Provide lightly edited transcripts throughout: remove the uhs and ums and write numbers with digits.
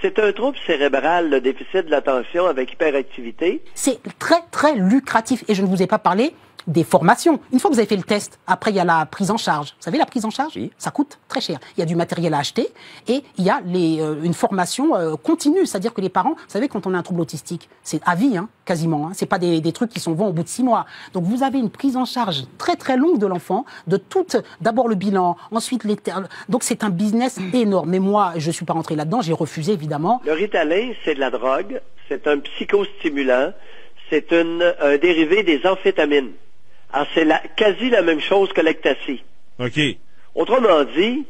C'est un trouble cérébral, le déficit de l'attention avec hyperactivité. C'est très, très lucratif. Et je ne vous ai pas parlé des formations. Une fois que vous avez fait le test, après il y a la prise en charge. Vous savez, la prise en charge, oui, ça coûte très cher. Il y a du matériel à acheter et il y a une formation continue. C'est-à-dire que les parents, vous savez, quand on a un trouble autistique, c'est à vie, hein, quasiment. Hein. C'est pas des trucs qui sont vont au bout de 6 mois. Donc vous avez une prise en charge très très longue de l'enfant, de d'abord le bilan, ensuite les termes. Donc c'est un business énorme. Mais moi, je suis pas rentré là-dedans. J'ai refusé évidemment. Le Ritalin, c'est de la drogue. C'est un psychostimulant. C'est un dérivé des amphétamines. Alors, c'est quasi la même chose que l'ecstasy. OK. Autrement dit,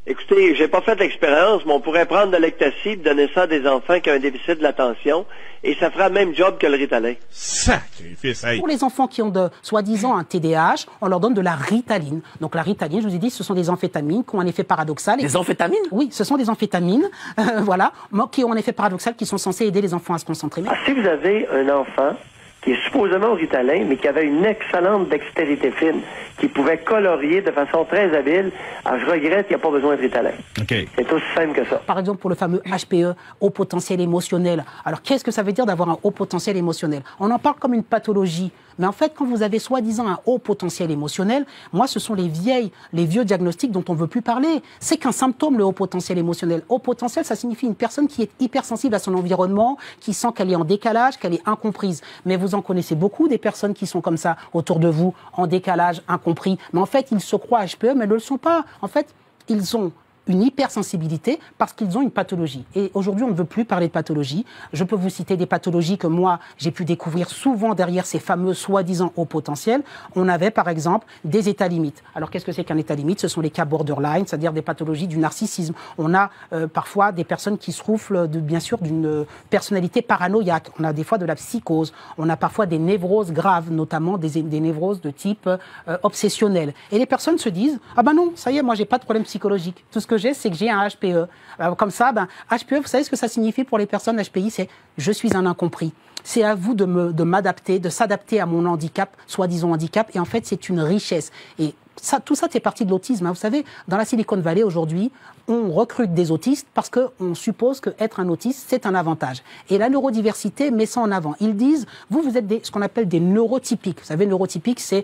écoutez, j'ai pas fait l'expérience, mais on pourrait prendre de l'ecstasy et donner ça à des enfants qui ont un déficit de l'attention, et ça fera le même job que le Ritalin. Sacrifice, hey. Pour les enfants qui ont soi-disant un TDAH, on leur donne de la Ritaline. Donc la Ritaline, je vous ai dit, ce sont des amphétamines qui ont un effet paradoxal. Des amphétamines? Oui, ce sont des amphétamines, voilà, qui ont un effet paradoxal, qui sont censés aider les enfants à se concentrer. Ah, si vous avez un enfant qui est supposément au Ritalin, mais qui avait une excellente dextérité fine, qui pouvait colorier de façon très habile, alors je regrette qu'il n'y a pas besoin de Ritalin. Okay. C'est aussi simple que ça. Par exemple, pour le fameux HPE, haut potentiel émotionnel. Alors, qu'est-ce que ça veut dire d'avoir un haut potentiel émotionnel? On en parle comme une pathologie. Mais en fait, quand vous avez soi-disant un haut potentiel émotionnel, moi, ce sont les vieux diagnostics dont on ne veut plus parler. C'est qu'un symptôme, le haut potentiel émotionnel. Haut potentiel, ça signifie une personne qui est hypersensible à son environnement, qui sent qu'elle est en décalage, qu'elle est incomprise. Mais vous en connaissez beaucoup, des personnes qui sont comme ça autour de vous, en décalage, incompris. Mais en fait, ils se croient HPE, mais ne le sont pas. En fait, ils ont une hypersensibilité parce qu'ils ont une pathologie. Et aujourd'hui, on ne veut plus parler de pathologie. Je peux vous citer des pathologies que moi, j'ai pu découvrir souvent derrière ces fameux soi-disant hauts potentiels. On avait, par exemple, des états limites. Alors, qu'est-ce que c'est qu'un état limite? Ce sont les cas borderline, c'est-à-dire des pathologies du narcissisme. On a parfois des personnes qui souffrent, bien sûr, d'une personnalité paranoïaque. On a des fois de la psychose. On a parfois des névroses graves, notamment des névroses de type obsessionnel. Et les personnes se disent, ah ben non, ça y est, moi, j'ai pas de problème psychologique. Tout ce que j'ai, c'est que j'ai un HPE. Alors, comme ça, HPE, vous savez ce que ça signifie pour les personnes HPI? C'est je suis un incompris. C'est à vous de m'adapter, de s'adapter à mon handicap, soi-disant handicap. Et en fait, c'est une richesse. Et ça, tout ça, c'est parti de l'autisme. Hein. Vous savez, dans la Silicon Valley, aujourd'hui, on recrute des autistes parce qu'on suppose qu'être un autiste, c'est un avantage. Et la neurodiversité met ça en avant. Ils disent, vous êtes ce qu'on appelle des neurotypiques. Vous savez, neurotypiques, c'est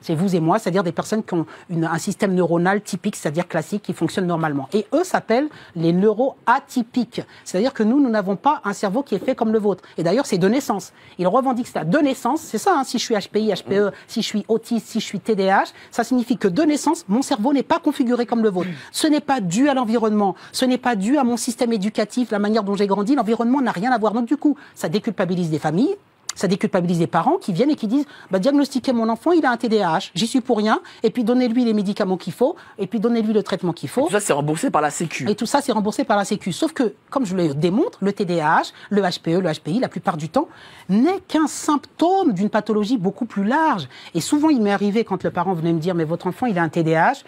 vous et moi, c'est-à-dire des personnes qui ont un système neuronal typique, c'est-à-dire classique, qui fonctionne normalement. Et eux s'appellent les neuroatypiques. C'est-à-dire que nous n'avons pas un cerveau qui est fait comme le vôtre. Et d'ailleurs, c'est de naissance. Ils revendiquent ça. De naissance, c'est ça, hein, si je suis HPI, HPE, si je suis autiste, si je suis TDAH, ça signifie que de naissance, mon cerveau n'est pas configuré comme le vôtre. Ce n'est pas dû à l'environnement, ce n'est pas dû à mon système éducatif, la manière dont j'ai grandi, l'environnement n'a rien à voir. Donc du coup, ça déculpabilise des familles, ça déculpabilise des parents qui viennent et qui disent diagnostiquez mon enfant, il a un TDAH, j'y suis pour rien, et puis donnez-lui les médicaments qu'il faut, et puis donnez-lui le traitement qu'il faut. Et tout ça, c'est remboursé par la Sécu. Et tout ça, c'est remboursé par la Sécu. Sauf que, comme je le démontre, le TDAH, le HPE, le HPI, la plupart du temps, n'est qu'un symptôme d'une pathologie beaucoup plus large. Et souvent, il m'est arrivé, quand le parent venait me dire mais votre enfant, il a un TDAH,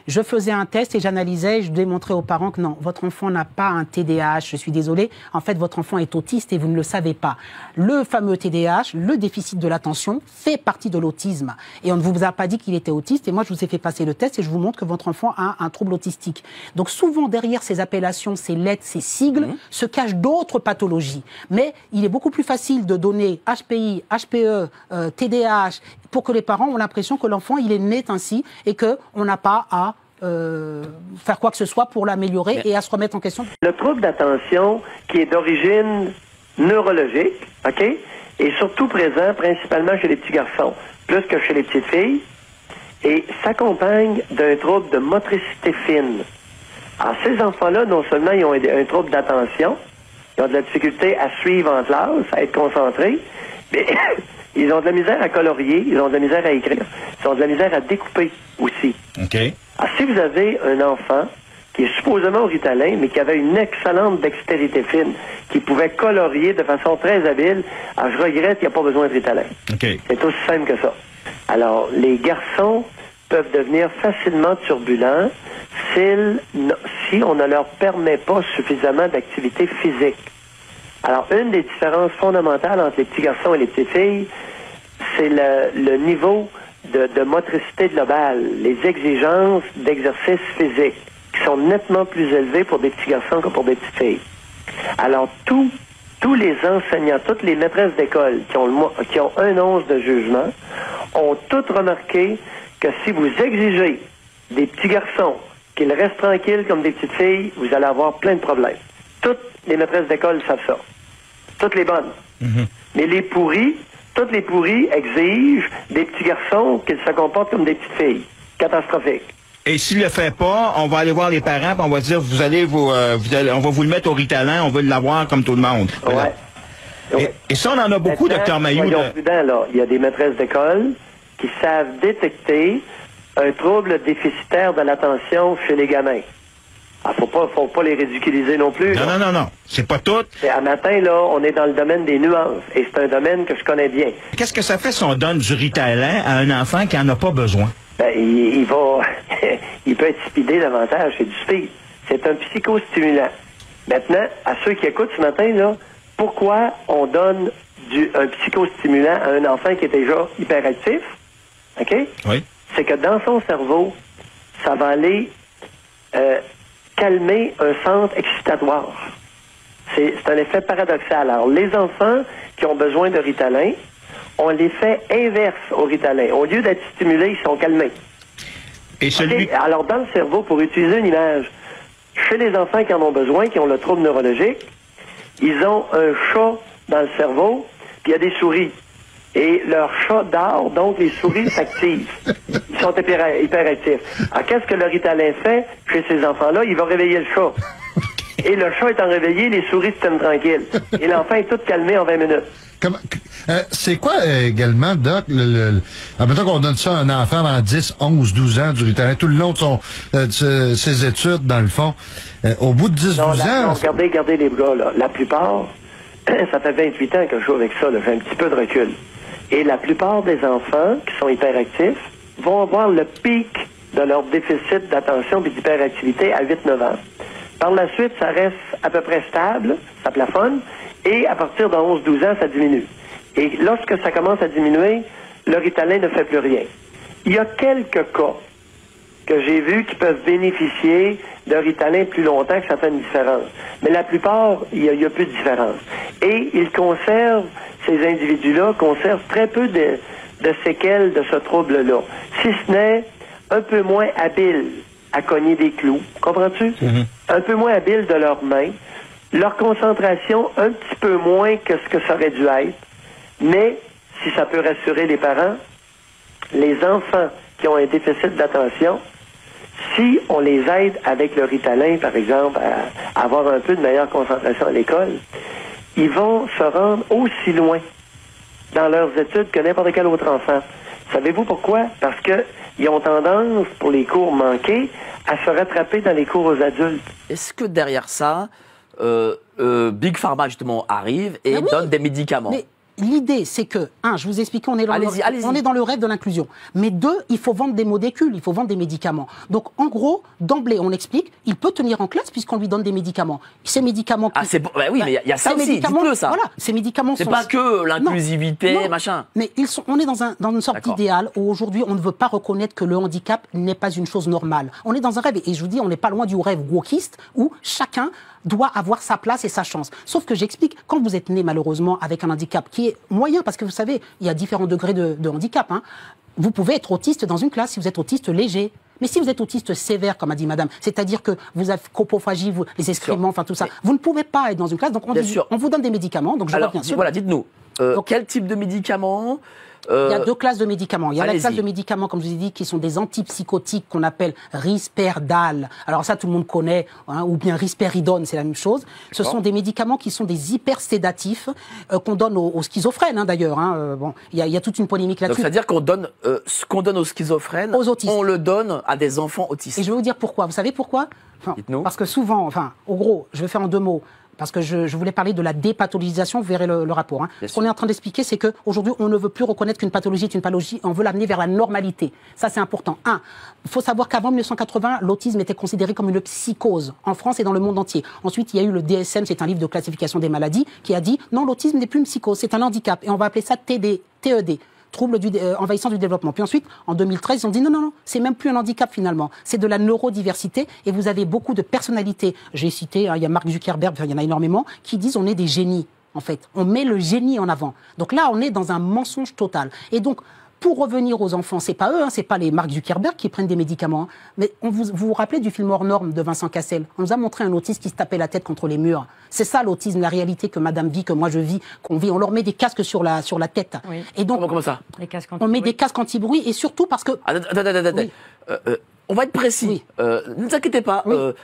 je faisais un test et j'analysais et je démontrais aux parents que non, votre enfant n'a pas un TDAH, je suis désolé. En fait, votre enfant est autiste et vous ne le savez pas. Le fameux TDAH, le déficit de l'attention, fait partie de l'autisme. Et on ne vous a pas dit qu'il était autiste et moi, je vous ai fait passer le test et je vous montre que votre enfant a un trouble autistique. Donc souvent, derrière ces appellations, ces lettres, ces sigles, se cachent d'autres pathologies. Mais il est beaucoup plus facile de donner HPI, HPE, TDAH, pour que les parents ont l'impression que l'enfant, il est né ainsi et qu'on n'a pas à faire quoi que ce soit pour l'améliorer et à se remettre en question. Le trouble d'attention qui est d'origine neurologique, OK, est surtout présent principalement chez les petits garçons, plus que chez les petites filles, et s'accompagne d'un trouble de motricité fine. Alors, ces enfants-là, non seulement ils ont un trouble d'attention, ils ont de la difficulté à suivre en classe, à être concentrés, mais ils ont de la misère à colorier, ils ont de la misère à écrire, ils ont de la misère à découper aussi. OK. Alors, si vous avez un enfant qui est supposément au Ritalin, mais qui avait une excellente dextérité fine, qui pouvait colorier de façon très habile, alors je regrette qu'il n'y a pas besoin de Ritalin. Okay. C'est aussi simple que ça. Alors, les garçons peuvent devenir facilement turbulents si on ne leur permet pas suffisamment d'activité physique. Alors, une des différences fondamentales entre les petits garçons et les petites filles, c'est le niveau de motricité globale, les exigences d'exercice physique, qui sont nettement plus élevées pour des petits garçons que pour des petites filles. Alors, tous les enseignants, toutes les maîtresses d'école qui ont un once de jugement ont toutes remarqué que si vous exigez des petits garçons qu'ils restent tranquilles comme des petites filles, vous allez avoir plein de problèmes. Toutes les maîtresses d'école savent ça. Toutes les bonnes. Mais les pourris, toutes les pourris exigent des petits garçons qu'ils se comportent comme des petites filles. Catastrophique. Et s'il le fait pas, on va aller voir les parents, puis on va dire, on va vous le mettre au Ritalin, on veut l'avoir comme tout le monde. Ouais. Et ça, on en a beaucoup, Dr Mailloux. Soyons prudents, là. Il y a des maîtresses d'école qui savent détecter un trouble déficitaire de l'attention chez les gamins. Ah, faut pas les ridiculiser non plus. Non. C'est pas tout. À matin, là, on est dans le domaine des nuances. Et c'est un domaine que je connais bien. Qu'est-ce que ça fait si on donne du Ritalin à un enfant qui en a pas besoin? Ben, il va... il peut être speedé davantage. C'est du speed. C'est un psychostimulant. Maintenant, à ceux qui écoutent ce matin, là, pourquoi on donne un psychostimulant à un enfant qui est déjà hyperactif? OK? Oui. C'est que dans son cerveau, ça va aller calmer un centre excitatoire. C'est un effet paradoxal. Alors, les enfants qui ont besoin de Ritalin, on les fait inverse au Ritalin. Au lieu d'être stimulés, ils sont calmés. Et celui... Okay? Alors, dans le cerveau, pour utiliser une image, chez les enfants qui en ont besoin, qui ont le trouble neurologique, ils ont un chat dans le cerveau, puis il y a des souris. Et leur chat dort, donc les souris s'activent. Ils sont hyperactifs. Alors, qu'est-ce que le Ritalin fait chez ces enfants-là? Il va réveiller le chat. Et le chat étant réveillé, les souris se tiennent tranquilles. Et l'enfant est tout calmé en 20 minutes. C'est quoi également, Doc, admettons qu'on donne ça à un enfant dans 10, 11, 12 ans du Ritalin, tout le long de ses études, dans le fond, au bout de 10, 12 ans... Regardez les gars, là. La plupart, ça fait 28 ans que je joue avec ça, là. J'ai un petit peu de recul. Et la plupart des enfants qui sont hyperactifs vont avoir le pic de leur déficit d'attention et d'hyperactivité à 8-9 ans. Par la suite, ça reste à peu près stable, ça plafonne, et à partir de 11-12 ans, ça diminue. Et lorsque ça commence à diminuer, le Ritalin ne fait plus rien. Il y a quelques cas que j'ai vus qui peuvent bénéficier de Ritalin plus longtemps, que ça fait une différence. Mais la plupart, il y a plus de différence. Et ils conservent, ces individus-là conservent très peu de séquelles de ce trouble-là. Si ce n'est un peu moins habiles à cogner des clous, comprends-tu? Un peu moins habiles de leurs mains, leur concentration un petit peu moins que ce que ça aurait dû être, mais, si ça peut rassurer les parents, les enfants qui ont un déficit d'attention, si on les aide avec le Ritalin, par exemple, à avoir un peu de meilleure concentration à l'école, ils vont se rendre aussi loin dans leurs études que n'importe quel autre enfant. Savez-vous pourquoi? Parce qu'ils ont tendance, pour les cours manqués, à se rattraper dans les cours aux adultes. Est-ce que derrière ça, Big Pharma, justement, arrive et donne des médicaments? Mais l'idée, c'est que, je vous explique, on est dans le rêve de l'inclusion. Mais deux, il faut vendre des molécules, il faut vendre des médicaments. Donc, en gros, d'emblée, on explique, il peut tenir en classe puisqu'on lui donne des médicaments. Ces médicaments... c'est bon, oui, mais il y a ça aussi, dites-le ça. Voilà, ces médicaments sont... C'est pas que l'inclusivité, machin. Mais on est dans une sorte d'idéal où aujourd'hui, on ne veut pas reconnaître que le handicap n'est pas une chose normale. On est dans un rêve, et je vous dis, on n'est pas loin du rêve wokiste où chacun doit avoir sa place et sa chance. Sauf que j'explique, quand vous êtes né malheureusement avec un handicap qui est moyen, parce que vous savez, il y a différents degrés de handicap, vous pouvez être autiste dans une classe si vous êtes autiste léger. Mais si vous êtes autiste sévère, comme a dit madame, c'est-à-dire que vous avez coprophagie, les excréments, enfin tout ça, vous ne pouvez pas être dans une classe, donc on vous donne des médicaments, donc je reviens sur... Voilà, dites-nous, quel type de médicaments il y a deux classes de médicaments. Il y a la classe de médicaments, comme je vous ai dit, qui sont des antipsychotiques qu'on appelle Risperdal. Alors ça, tout le monde connaît, ou bien Risperidone, c'est la même chose. Ce sont des médicaments qui sont des hypersédatifs qu'on donne aux schizophrènes, d'ailleurs. Bon, il y a toute une polémique là-dessus. Donc c'est-à-dire qu'on donne ce qu'on donne aux schizophrènes, aux autistes. On le donne à des enfants autistes. Et je vais vous dire pourquoi. Vous savez pourquoi? Dites-nous. Parce que souvent, au gros, je vais faire en deux mots. Parce que je voulais parler de la dépathologisation, vous verrez le rapport. Ce qu'on est en train d'expliquer, c'est qu'aujourd'hui, on ne veut plus reconnaître qu'une pathologie est une pathologie, on veut l'amener vers la normalité. Ça, c'est important. Il faut savoir qu'avant 1980, l'autisme était considéré comme une psychose, en France et dans le monde entier. Ensuite, il y a eu le DSM, c'est un livre de classification des maladies, qui a dit, non, l'autisme n'est plus une psychose, c'est un handicap, et on va appeler ça TED. trouble envahissant du développement. Puis ensuite, en 2013, ils ont dit non, c'est même plus un handicap finalement, c'est de la neurodiversité et vous avez beaucoup de personnalités. J'ai cité, il y a Mark Zuckerberg, il y en a énormément, qui disent on est des génies. En fait, on met le génie en avant. Donc là, on est dans un mensonge total. Et donc, pour revenir aux enfants, c'est pas eux, c'est pas les Mark Zuckerberg qui prennent des médicaments. Mais vous vous rappelez du film Hors Norme de Vincent Cassel? On nous a montré un autiste qui se tapait la tête contre les murs. C'est ça l'autisme, la réalité que Madame vit, que moi je vis, qu'on vit. On leur met des casques sur la tête. Oui. Et donc, comment ça? Les casques on met des casques anti-bruit et surtout parce que... Attends. Oui. On va être précis. Oui. Ne vous inquiétez pas. Oui.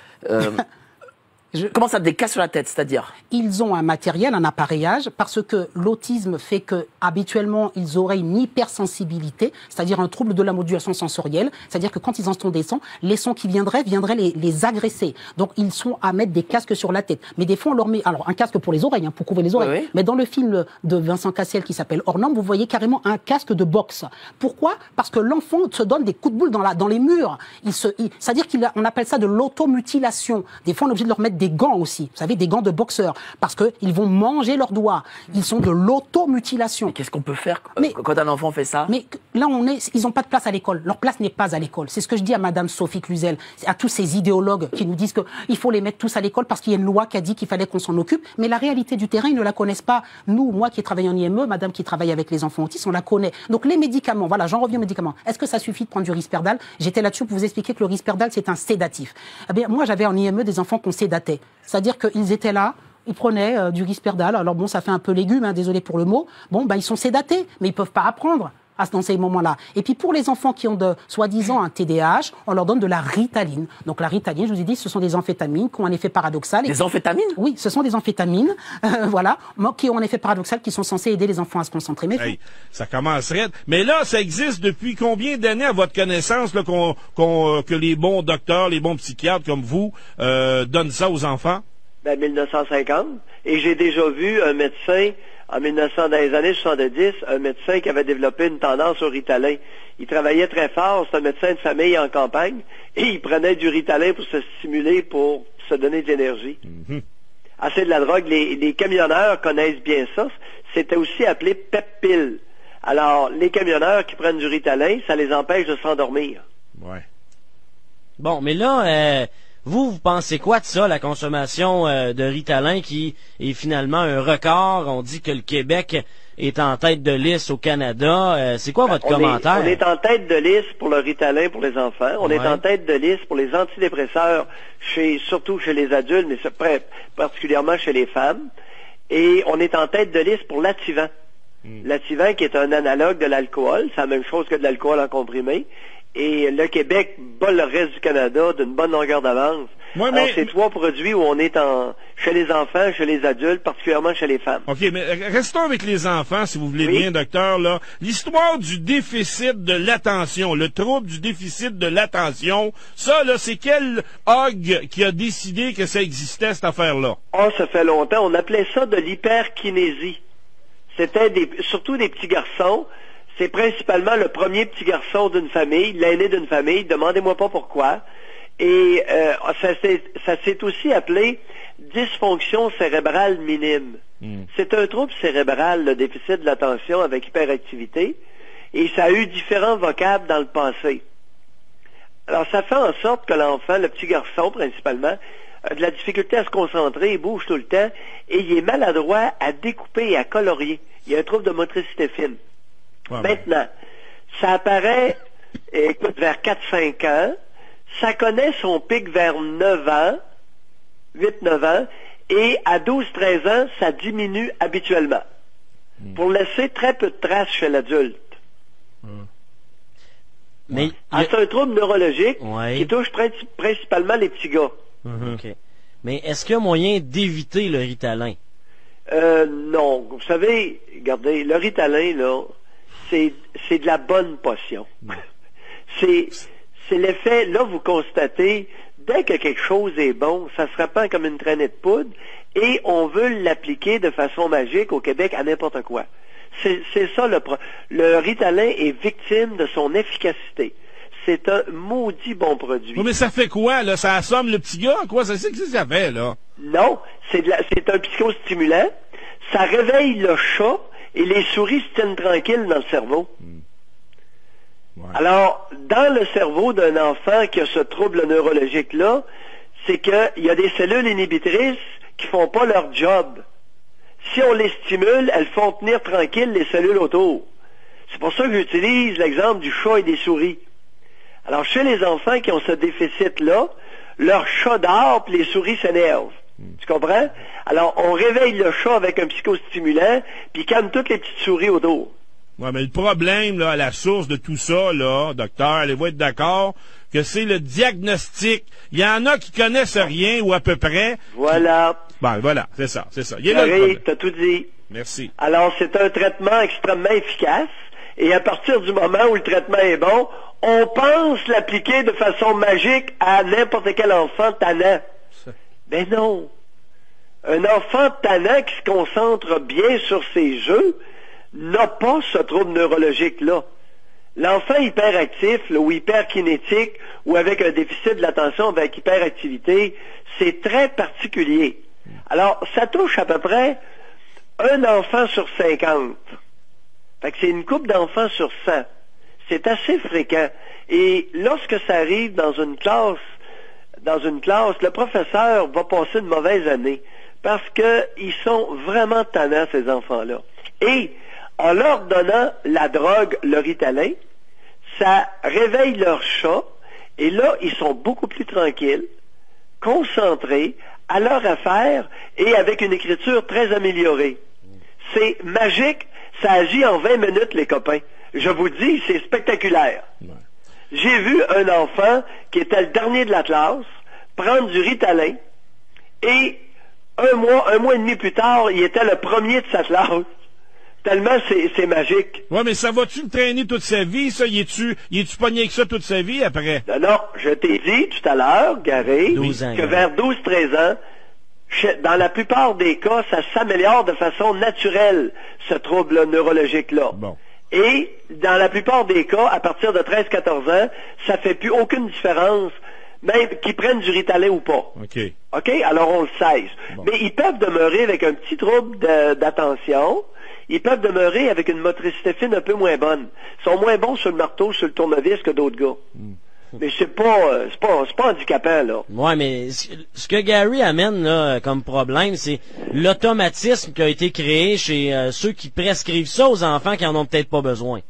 Comment ça, des casques sur la tête, c'est-à-dire? Ils ont un matériel, un appareillage, parce que l'autisme fait que habituellement ils auraient une hypersensibilité, c'est-à-dire un trouble de la modulation sensorielle, c'est-à-dire que quand ils entendent des sons, les sons qui viendraient les agresser. Donc ils sont à mettre des casques sur la tête. Mais des fois on leur met alors un casque pour les oreilles, pour couvrir les oreilles. Oui. Mais dans le film de Vincent Cassel qui s'appelle Hors Norme, vous voyez carrément un casque de boxe. Pourquoi? Parce que l'enfant se donne des coups de boule dans les murs. C'est-à-dire qu'on appelle ça de l'automutilation. Des fois on est obligé de leur mettre des gants aussi, vous savez, des gants de boxeurs, parce qu'ils vont manger leurs doigts. Ils sont de l'automutilation. Mais qu'est-ce qu'on peut faire Mais- quand un enfant fait ça? Mais là, ils n'ont pas de place à l'école. Leur place n'est pas à l'école. C'est ce que je dis à Madame Sophie Cluzel, à tous ces idéologues qui nous disent qu'il faut les mettre tous à l'école parce qu'il y a une loi qui a dit qu'il fallait qu'on s'en occupe. Mais la réalité du terrain, ils ne la connaissent pas. Nous, moi qui travaille en IME, Madame qui travaille avec les enfants autistes, on la connaît. Donc les médicaments, voilà, j'en reviens aux médicaments. Est-ce que ça suffit de prendre du Risperdal? J'étais là-dessus pour vous expliquer que le Risperdal, c'est un sédatif. Eh bien, moi, j'avais en IME des enfants qu'on sédatait. C'est-à-dire qu'ils étaient là, ils prenaient du Risperdal. Alors bon, ça fait un peu légume, désolé pour le mot. Bon, ils sont sédatés, mais ils peuvent pas apprendre dans ces moments-là. Et puis pour les enfants qui ont soi-disant un TDAH, on leur donne de la Ritaline. Donc la Ritaline, je vous ai dit, ce sont des amphétamines qui ont un effet paradoxal. Des amphétamines? Oui, ce sont des amphétamines, voilà, qui ont un effet paradoxal, qui sont censés aider les enfants à se concentrer. Mais Hey, ça commencerait. Mais là, ça existe depuis combien d'années, à votre connaissance, là, que les bons docteurs, les bons psychiatres comme vous donnent ça aux enfants? 1950. Et j'ai déjà vu un médecin, dans les années 70, un médecin qui avait développé une tendance au Ritalin. Il travaillait très fort, c'est un médecin de famille en campagne, et il prenait du Ritalin pour se stimuler, pour se donner de l'énergie. C'est de la drogue. Les camionneurs connaissent bien ça. C'était aussi appelé pep-pill. Alors, les camionneurs qui prennent du Ritalin, ça les empêche de s'endormir. Ouais. Bon, mais là, vous pensez quoi de ça, la consommation de Ritalin qui est finalement un record? On dit que le Québec est en tête de liste au Canada. C'est quoi votre commentaire? On est en tête de liste pour le Ritalin pour les enfants. On est Ouais. en tête de liste pour les antidépresseurs, surtout chez les adultes, mais particulièrement chez les femmes. Et on est en tête de liste pour l'Ativan. L'Ativan qui est un analogue de l'alcool. C'est la même chose que de l'alcool en comprimé. Et le Québec bat le reste du Canada d'une bonne longueur d'avance. Ouais, Alors, mais- c'est trois produits où on est chez les enfants, chez les adultes, particulièrement chez les femmes. OK, mais restons avec les enfants, si vous voulez Oui. bien, docteur, là. L'histoire du déficit de l'attention, le trouble du déficit de l'attention, ça, là, c'est quel Hogg qui a décidé que ça existait, cette affaire-là? Ça fait longtemps. On appelait ça de l'hyperkinésie. C'était surtout des petits garçons. C'est principalement le premier petit garçon d'une famille, l'aîné d'une famille. Demandez-moi pas pourquoi. Et ça s'est aussi appelé dysfonction cérébrale minime. C'est un trouble cérébral, le déficit de l'attention avec hyperactivité. Et ça a eu différents vocables dans le passé. Alors, ça fait en sorte que l'enfant, le petit garçon principalement, a de la difficulté à se concentrer, il bouge tout le temps, et il est maladroit à découper et à colorier. Il y a un trouble de motricité fine. Ouais, Maintenant, ça apparaît, écoute, vers 4-5 ans, ça connaît son pic vers 9 ans, 8-9 ans, et à 12-13 ans, ça diminue habituellement, pour laisser très peu de traces chez l'adulte. Mais C'est un trouble neurologique Ouais. qui touche principalement les petits gars. OK. Mais est-ce qu'il y a moyen d'éviter le Ritalin? Non. Vous savez, regardez, le Ritalin, là, c'est de la bonne potion. C'est l'effet, là, vous constatez, dès que quelque chose est bon, ça se répand comme une traînée de poudre, et on veut l'appliquer de façon magique au Québec à n'importe quoi. C'est ça le Ritalin est victime de son efficacité. C'est un maudit bon produit. Oui, mais ça fait quoi, là? Ça assomme le petit gars, quoi? C'est que ça fait, là? Non, c'est un psychostimulant. Ça réveille le chat et les souris se tiennent tranquilles dans le cerveau. Ouais. Alors, dans le cerveau d'un enfant qui a ce trouble neurologique-là, c'est qu'il y a des cellules inhibitrices qui font pas leur job. Si on les stimule, elles font tenir tranquilles les cellules autour. C'est pour ça que j'utilise l'exemple du chat et des souris. Alors, chez les enfants qui ont ce déficit-là, leur chat dort puis les souris s'énervent. Tu comprends? Alors, on réveille le chat avec un psychostimulant puis calme toutes les petites souris autour. Ouais, mais le problème, là, à la source de tout ça, là, docteur, allez-vous être d'accord, que c'est le diagnostic. Il y en a qui connaissent rien ou à peu près. Voilà. Ben, voilà, c'est ça. Il est là le problème. T'as tout dit. Merci. Alors, c'est un traitement extrêmement efficace. Et à partir du moment où le traitement est bon, on pense l'appliquer de façon magique à n'importe quel enfant tannant. Ben non. Un enfant tannant qui se concentre bien sur ses jeux n'a pas ce trouble neurologique-là. L'enfant hyperactif, là, ou hyperkinétique, ou avec un déficit de l'attention avec hyperactivité, c'est très particulier. Alors, ça touche à peu près un enfant sur 50. Fait que c'est une couple d'enfants sur 100. C'est assez fréquent. Et lorsque ça arrive dans une classe, le professeur va passer une mauvaise année. Parce qu'ils sont vraiment tannants, ces enfants-là. Et, en leur donnant la drogue, le Ritalin, ça réveille leur chat, et là, ils sont beaucoup plus tranquilles, concentrés, à leur affaire, et avec une écriture très améliorée. C'est magique, ça agit en 20 minutes, les copains. Je vous dis, c'est spectaculaire. J'ai vu un enfant, qui était le dernier de la classe, prendre du Ritalin, et un mois et demi plus tard, il était le premier de sa classe. Tellement c'est magique. Ouais, mais ça va-tu le traîner toute sa vie, ça? Il est-tu pogné avec ça toute sa vie après? Non, je t'ai dit tout à l'heure, Garé, que vers 12-13 ans, dans la plupart des cas, ça s'améliore de façon naturelle, ce trouble neurologique-là. Bon. Et, dans la plupart des cas, à partir de 13-14 ans, ça fait plus aucune différence, même qu'ils prennent du Ritalin ou pas. OK? Alors, on le cesse. Bon. Mais ils peuvent demeurer avec un petit trouble d'attention. Ils peuvent demeurer avec une motricité fine un peu moins bonne. Ils sont moins bons sur le marteau, sur le tournevis que d'autres gars. Mais c'est pas handicapant, là. Ouais, mais ce que Gary amène, là, comme problème, c'est l'automatisme qui a été créé chez ceux qui prescrivent ça aux enfants qui en ont peut-être pas besoin.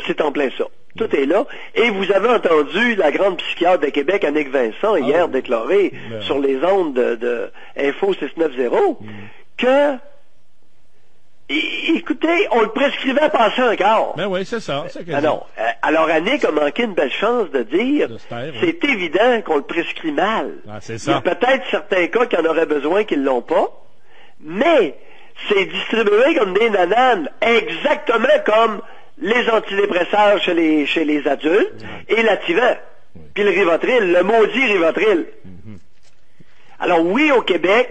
C'est en plein ça. Tout est là. Et vous avez entendu la grande psychiatre de Québec, Annick Vincent, hier déclarer sur les ondes de Info 690 que écoutez, on le prescrivait passer encore. Ben oui, c'est ça. Non. Alors, Annick a manqué une belle chance de dire, c'est évident qu'on le prescrit mal. Ah, c'est ça. Il y a peut-être certains cas qui en auraient besoin qui ne l'ont pas, mais c'est distribué comme des nananes, exactement comme les antidépresseurs chez les adultes et l'Ativan. Puis le Rivotril, le maudit Rivotril. Alors oui, au Québec,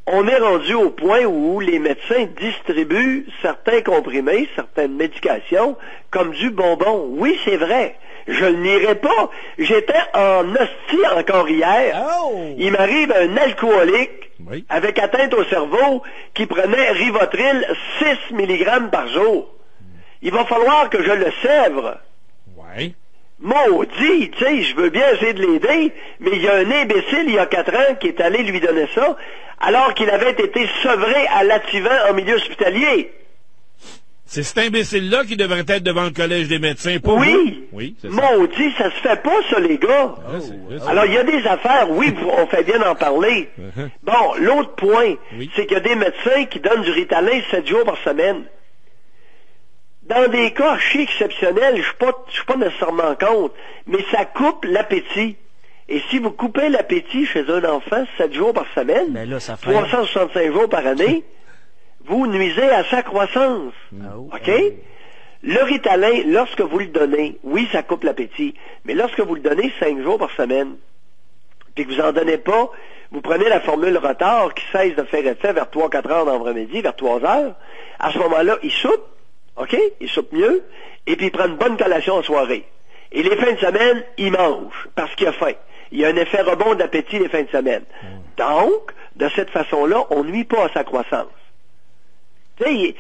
on est rendu au point où les médecins distribuent certains comprimés, certaines médications, comme du bonbon. Oui, c'est vrai. Je ne nierai pas. J'étais en hostie encore hier. Il m'arrive un alcoolique avec atteinte au cerveau qui prenait Rivotril 6 mg par jour. Il va falloir que je le sèvre. Maudit, tu sais, je veux bien essayer de l'aider, mais il y a un imbécile il y a 4 ans qui est allé lui donner ça, alors qu'il avait été sevré à l'Ativan en milieu hospitalier. C'est cet imbécile-là qui devrait être devant le collège des médecins, pas vous? Oui, c'est ça. Maudit, ça se fait pas, ça, les gars. Alors, il y a des affaires, oui, on fait bien d'en parler. Bon, l'autre point, c'est qu'il y a des médecins qui donnent du Ritalin 7 jours par semaine. Dans des cas archi exceptionnels, je suis pas nécessairement contre, mais ça coupe l'appétit. Et si vous coupez l'appétit chez un enfant 7 jours par semaine, ben là, ça fait 365 jours par année, vous nuisez à sa croissance. OK? Le Ritalin, lorsque vous le donnez, oui, ça coupe l'appétit, mais lorsque vous le donnez 5 jours par semaine, puis que vous en donnez pas, vous prenez la formule retard qui cesse de faire effet vers 3-4 heures dans l'après-midi, vers 3 heures, à ce moment-là, il soupe, OK? Il soupe mieux, et puis il prend une bonne collation en soirée. Et les fins de semaine, il mange, parce qu'il a faim. Il y a un effet rebond d'appétit les fins de semaine. Donc, de cette façon-là, on nuit pas à sa croissance. Tu sais,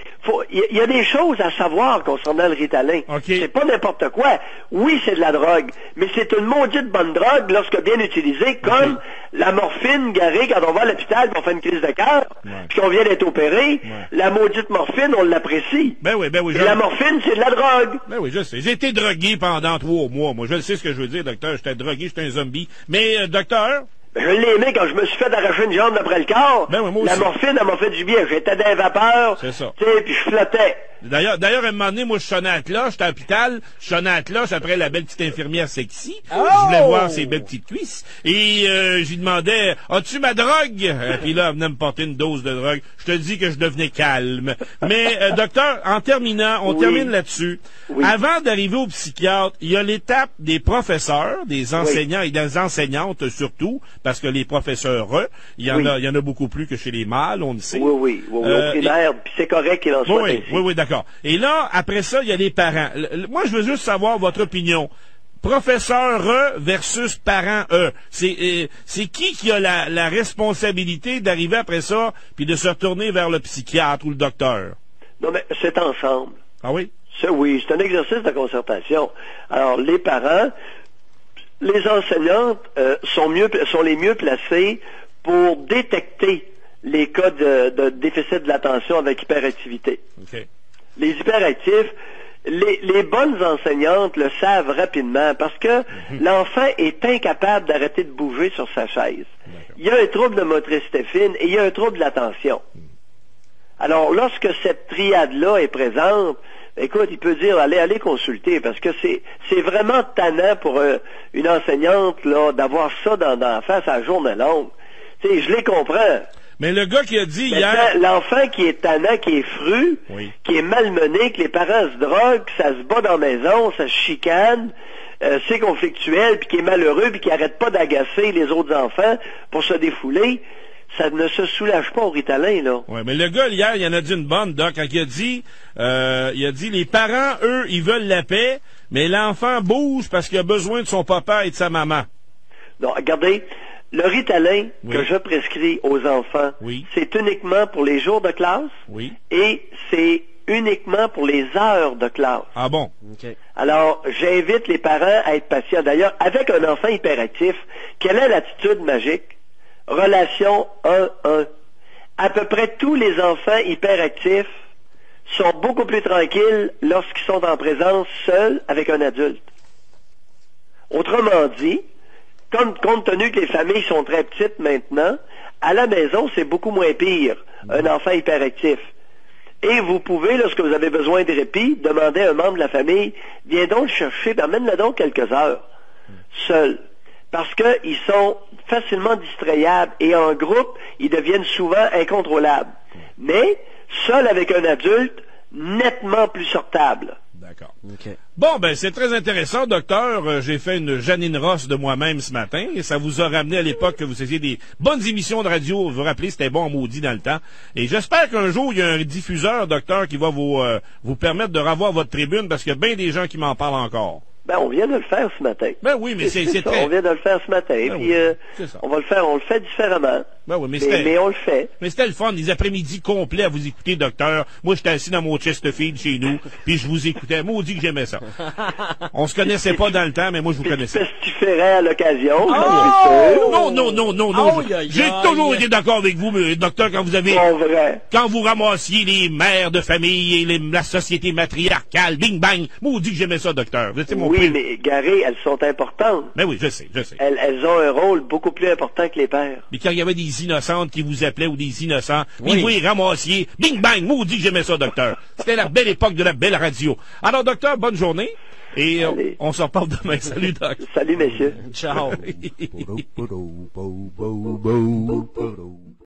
il y a des choses à savoir concernant le Ritalin. Okay. C'est pas n'importe quoi. Oui, c'est de la drogue, mais c'est une maudite bonne drogue lorsque bien utilisée, comme la morphine, Gary, quand on va à l'hôpital, qu'on fait une crise de cœur, puis qu'on vient d'être opéré, la maudite morphine, on l'apprécie. Ben oui. Et la morphine, c'est de la drogue. Ben oui, je sais. J'ai été drogué pendant 3 mois. Moi, je sais ce que je veux dire, docteur. J'étais drogué, j'étais un zombie. Mais, docteur... Je l'ai aimé quand je me suis fait arracher une jambe d'après le corps. Ben oui, moi la aussi. morphine, elle m'a fait du bien. J'étais dans les vapeurs. C'est ça. Tu sais, puis je flottais. D'ailleurs, à un moment donné, moi, je sonnais à la cloche, j'étais à l'hôpital, je sonnais à la cloche après la belle petite infirmière sexy. Je voulais voir ses belles petites cuisses. Et j'y demandais, as-tu ma drogue? Puis là, elle venait me porter une dose de drogue. Je te dis que je devenais calme. Mais, docteur, en terminant, on termine là-dessus. Oui. Avant d'arriver au psychiatre, il y a l'étape des professeurs, des enseignants et des enseignantes surtout, parce que les professeurs, il y en a beaucoup plus que chez les mâles, on le sait. Oui, au primaire, puis c'est correct qu'il en soit ainsi. Oui, d'accord. Et là, après ça, il y a les parents. Moi, je veux juste savoir votre opinion. Professeur versus parent c'est qui a la responsabilité d'arriver après ça puis de se retourner vers le psychiatre ou le docteur? Non, mais c'est ensemble. Ah oui? Oui, c'est un exercice de concertation. Alors, les parents, les enseignantes sont les mieux placés pour détecter les cas de déficit de l'attention avec hyperactivité. Okay. Les hyperactifs, les bonnes enseignantes le savent rapidement parce que l'enfant est incapable d'arrêter de bouger sur sa chaise. Il y a un trouble de motricité fine et il y a un trouble de l'attention. Alors, lorsque cette triade-là est présente, écoute, il peut dire, allez consulter, parce que c'est vraiment tannant pour une enseignante là d'avoir ça dans la face à la journée longue. Tu sais, je les comprends. Mais le gars qui a dit hier... L'enfant qui est tannant, qui est fru, qui est malmené, que les parents se droguent, que ça se bat dans la maison, ça se chicane, c'est conflictuel, puis qui est malheureux, puis qui arrête pas d'agacer les autres enfants pour se défouler, ça ne se soulage pas au Ritalin, là. Oui, mais le gars, hier, il en a dit une bonne, Doc, quand il a dit, les parents, eux, ils veulent la paix, mais l'enfant bouge parce qu'il a besoin de son papa et de sa maman. Non, regardez, le Ritalin que je prescris aux enfants, c'est uniquement pour les jours de classe et c'est uniquement pour les heures de classe. Ah bon? Okay. Alors, j'invite les parents à être patients. D'ailleurs, avec un enfant hyperactif, quelle est l'attitude magique? Relation 1-1. À peu près tous les enfants hyperactifs sont beaucoup plus tranquilles lorsqu'ils sont en présence seuls avec un adulte. Autrement dit, compte tenu que les familles sont très petites maintenant, à la maison, c'est beaucoup moins pire, un enfant hyperactif. Et vous pouvez, lorsque vous avez besoin de répit, demander à un membre de la famille, viens donc le chercher, amène-le donc quelques heures, seul. Parce qu'ils sont facilement distrayables et en groupe, ils deviennent souvent incontrôlables. Mais, seul avec un adulte, nettement plus sortable. D'accord. Okay. Bon, ben c'est très intéressant, docteur. J'ai fait une Janine Ross de moi-même ce matin et ça vous a ramené à l'époque que vous faisiez des bonnes émissions de radio. Vous vous rappelez, c'était bon maudit dans le temps. Et j'espère qu'un jour, il y a un diffuseur, docteur, qui va vous permettre de revoir votre tribune parce qu'il y a bien des gens qui m'en parlent encore. Ben, on vient de le faire ce matin. Ben oui, mais c'est très... On vient de le faire ce matin, ben puis on le fait différemment. Ben oui, mais on le fait. Mais c'était le fun, les après-midi complets à vous écouter, docteur. Moi, j'étais assis dans mon Chesterfield chez nous, puis je vous écoutais. Moi, on dit que j'aimais ça. On se connaissait pas dans le temps, mais moi, je vous connaissais. Tu pestiférais à l'occasion, Non. J'ai toujours été d'accord avec vous, mais, docteur, quand vous ramassiez les mères de famille et la société matriarcale, bing bang, moi, on dit que j'aimais ça, docteur. Oui, mais Gary, elles sont importantes. Ben oui, je sais. Elles ont un rôle beaucoup plus important que les pères. Mais quand il y avait des innocentes qui vous appelaient ou des innocents, puis vous les ramassiez, bing bang, maudit que j'aimais ça, docteur. C'était la belle époque de la belle radio. Alors, docteur, bonne journée. Et on s'en reparle demain. Salut, doc. Salut, messieurs. Ciao.